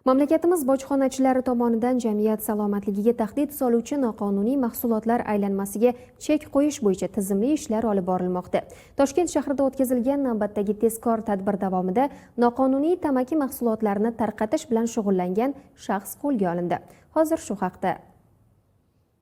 Mamlakatimiz bojxonachilari tomonidan jamiyat salomatligiga tahdid soluvchi noqonuniy mahsulotlar aylanmasiga chek qo'yish bo'yicha tizimli ishlar olib borilmoqda. Toshkent shahrida o'tkazilgan navbatdagi tezkor tadbir davomida noqonuniy tamaki mahsulotlarini tarqatish bilan shug'ullangan shaxs qo'lga olindi. Hozir shu haqda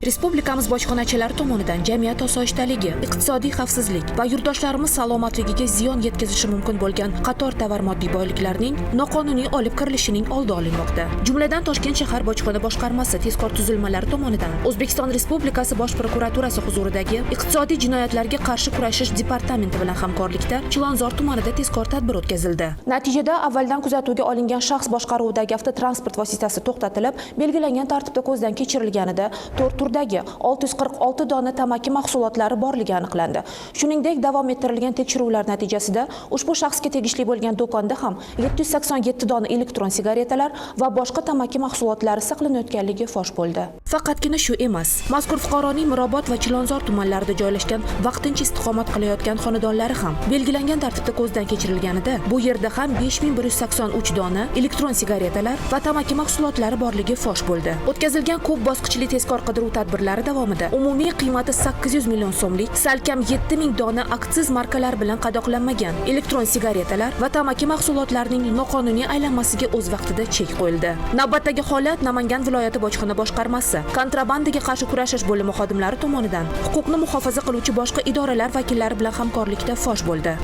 Respublikamiz bojxonachilari tomonidan jamiyat osoyishtaligi, iqtisodiy xavfsizlik va yurtdoshlarimiz salomatligiga ziyon yetkazishi mumkin bo'lgan qator tovar moddiy boyliklarning noqonuniy olib kirilishining oldi olinmoqda. Jumladan Toshkent shahar bojxona boshqarmasi tezkor tuzilmalari tomonidan O'zbekiston Respublikasi Bosh prokuraturasi huzuridagi iqtisodiy jinoyatlarga qarshi kurashish departamenti bilan hamkorlikda Chilonzor tumanida tezkor tadbir o'tkazildi. Natijada avvaldan kuzatuvga olingan shaxs boshqaruvidagi avtotransport vositasi to'xtatilib, belgilangan tartibda ko'zdan kechirilganida 4 646 dona tamaki mahsulotlari borligi aniqlandi. Shuningdek, davom ettirilgan tekshiruvlar natijasida ushbu shaxsga tegishli bo'lgan do'konda ham 787 dona elektron sigaretalar va boshqa tamaki mahsulotlari saqlanayotganligi fosh bo'ldi. Faqatgina shu emas, mazkur fuqaroning Mirobod va Chilonzor tumanlarida joylashgan vaqtincha istiqomat qilayotgan xonadonlari ham belgilangan tartibda ko'zdan kechirilganida bu yerda ham 5183 dona elektron sigaretalar va tamaki mahsulotlari borligi fosh bo'ldi. O'tkazilgan ko'p bosqichli tezkor qidiruv tadbirlari davomida umumiy qiymati 800 million so'mlik salkam 7000 dona aksiz markalar bilan qadoqlanmagan elektron sigaretalar va tamaki mahsulotlarining noqonuniy aylanmasiga o'z vaqtida chek qo'yildi. Navbatdagi holat Namangan viloyati bojxona boshqarmasi kontrabandaga qarshi kurashish bo'limi xodimlari tomonidan huquqni muhofaza qiluvchi boshqa idoralar vakillari bilan hamkorlikda fosh bo'ldi.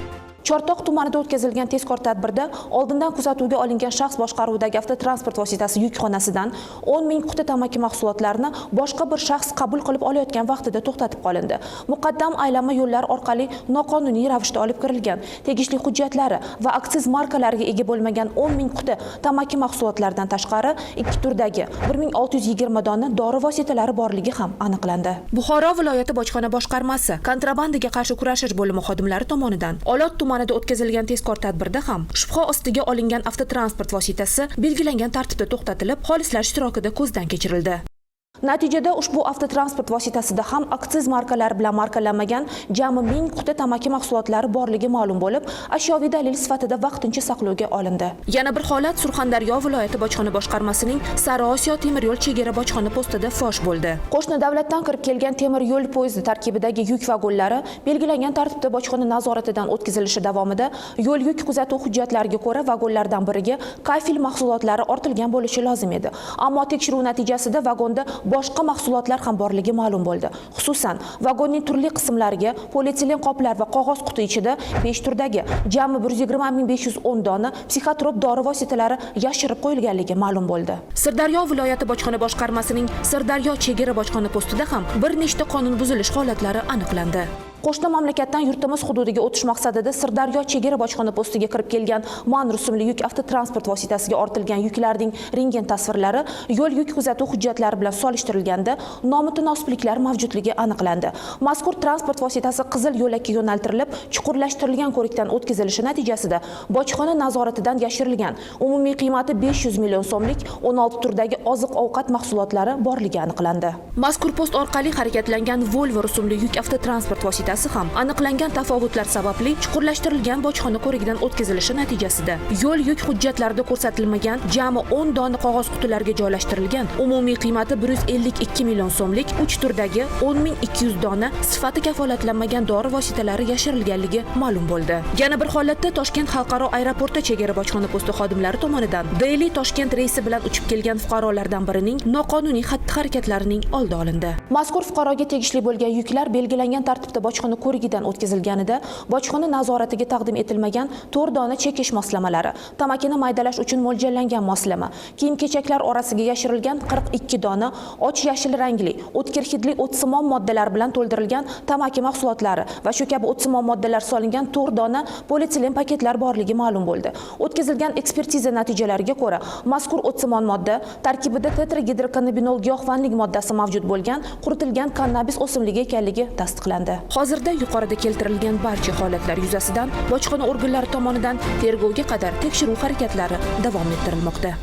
Chortoq tumanida o'tkazilgan tezkor tadbirda oldindan kuzatuvga olingan shaxs boshqaruvidagi avtotransport vositasi yukxonasidan 10 ming quti tamaki mahsulotlarini boshqa bir shaxs qabul qilib olayotgan vaqtida to'xtatib qolindi. Muqaddam aylanma yo'llar orqali noqonuniy ravishda olib kirilgan, tegishli hujjatlari va aksiz markalariga ega bo'lmagan 10 ming quti tamaki mahsulotlaridan tashqari ikki turdagi 1620 dona dori vositalari borligi ham aniqlandi. Buxoro viloyati bojxona boshqarmasi kontrabandaga qarshi kurashish bo'limi xodimlari tomonidan Olot tumanida o'tkazilgan tezkor tadbirda ham shubha ostiga olingan avtotransport vositasi belgilangan tartibda to'xtatilib, xolislar ishtirokida ko'zdan kechirildi. Natijada ushbu avtotransport vositasida ham aksiz markalar bilan markalanmagan jami 1000 quti tamaki mahsulotlari borligi ma'lum bo'lib, ashyoviy dalil sifatida vaqtincha saqlovga olindi. Yana bir holat Surxondaryo viloyati bojxona boshqarmasining Sariosiyo temir yo'l chegara bojxona postida fosh bo'ldi. Qo'shni davlatdan kirib kelgan temir yo'l poyezdi tarkibidagi yuk vagonlari belgilangan tartibda bojxona nazoratidan o'tkazilishi davomida yo'l yuk kuzatuv hujjatlariga ko'ra vagonlardan biriga kafil mahsulotlari ortilgan bo'lishi lozim edi. Ammo tekshiruv natijasida vagonda boshqa mahsulotlar ham borligi ma'lum bo'ldi. Xususan, vagonning turli qismlariga polietilen qoplar va qog'oz quti ichida 5 turdagi jami 120510 dona psixotrop dori vositalari yashirib qo'yilganligi ma'lum bo'ldi. Sirdaryo viloyati bojxona boshqarmasining Sirdaryo chegara bojxona postida ham bir nechta qonun buzilish holatlari aniqlandi. Qo'shni mamlakatdan yurtimiz hududiga o'tish maqsadida Sirdaryo chegara bojxona postiga kirib kelgan MAN rusumli yuk avtotransport vositasiga ortilgan yuklarning rentgen tasvirlari yo'l yuk kuzatuv hujjatlari bilan solishtirilganda nomutanosibliklar mavjudligi aniqlandi. Mazkur transport vositasi qizil yo'lakka yo'naltirilib, chuqurlashtirilgan ko'rikdan o'tkazilishi natijasida bojxona nazoratidan yashirilgan umumiy qiymati 500 million so'mlik 16 turdagi oziq-ovqat mahsulotlari borligi aniqlandi. Mazkur post orqali harakatlangan Volvo rusumli yuk avtotransport vositasi ham aniqlangan tafovutlar sababli chuqurlashtirilgan bojxona ko'rigidan o'tkazilishi natijasida yo'l yuk hujjatlarida ko'rsatilmagan jami 10 dona qog'oz qutilarga joylashtirilgan umumiy qiymati 152 million so'mlik 3 turdagi 10200 dona sifati kafolatlanmagan dori vositalari yashirilganligi ma'lum bo'ldi. Yana bir holatda Toshkent xalqaro aeroporti chegara bojxona posti xodimlari tomonidan Delhi Toshkent reysi bilan uchib kelgan fuqarolardan birining noqonuniy xatti-harakatlarining oldi olindi. Mazkur fuqaroga tegishli bo'lgan yuklar belgilangan tartibda bojxona ko'rigidan o'tkazilganida bojxona nazoratiga taqdim etilmagan 4 dona chekish moslamalari, tamakini maydalash uchun mo'ljallangan moslama, kiyim-kechaklar orasiga yashirilgan 42 dona och yashil rangli, o'tkir hidli o'tsimon moddalar bilan to'ldirilgan tamaki mahsulotlari va shu kabi o'tsimon moddalar solingan 4 dona polietilen paketlar borligi ma'lum bo'ldi. O'tkazilgan ekspertiza natijalariga ko'ra, mazkur o'tsimon modda tarkibida tetragidrokannabinol giyohvandlik moddasi mavjud bo'lgan quritilgan kannabis o'simligi ekanligi tasdiqlandi. Hozirda yuqorida keltirilgan barcha holatlar yuzasidan bojxona organlari tomonidan tergovga qadar tekshiruv harakatlari davom ettirilmoqda.